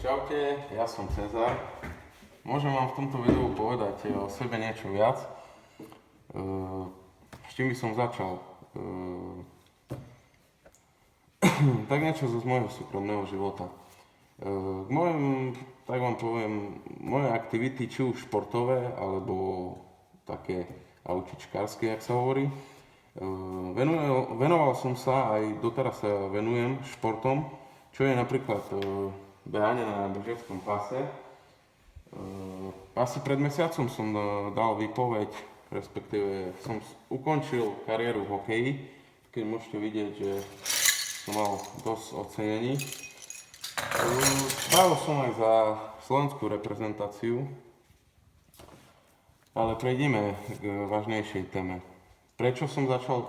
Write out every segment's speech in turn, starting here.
Čaute, ja som Cezar. Môžem vám v tomto videu povedať o sebe niečo viac. S čím by som začal? Tak niečo zo môjho súkromného života. K mojim, tak vám poviem, moje aktivity, či už športové, alebo také autičkárske, jak sa hovorí. Venoval som sa, aj doteraz sa venujem športom, čo je napríklad behanie na bežeckom páse. Asi pred mesiacom som dal výpoveď, respektíve som ukončil kariéru v hokeji, keď môžete vidieť, že som mal dosť ocenení. Spravil som aj za slovenskú reprezentáciu, ale prejdime k vážnejšej téme. Prečo som začal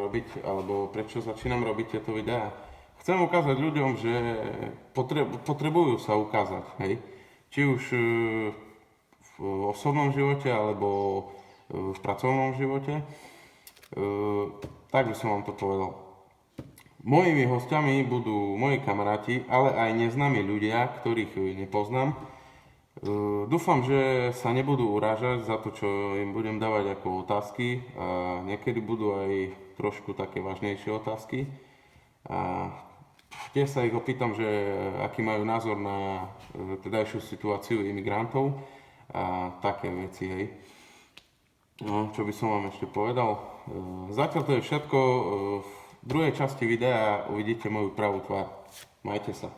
robiť, alebo prečo začínam robiť tieto videá? Chcem ukázať ľuďom, že potrebujú sa ukázať, hej? Či už v osobnom živote, alebo v pracovnom živote. Tak by som vám to povedal. Mojimi hostiami budú moji kamaráti, ale aj neznámi ľudia, ktorých nepoznám. Dúfam, že sa nebudú urážať za to, čo im budem dávať ako otázky, a niekedy budú aj trošku také vážnejšie otázky. A tiež sa ich opýtam, že aký majú názor na tedajšiu situáciu imigrantov a také veci, hej. No, čo by som vám ešte povedal? Zatiaľ to je všetko. V druhej časti videa uvidíte moju pravú tvár. Majte sa.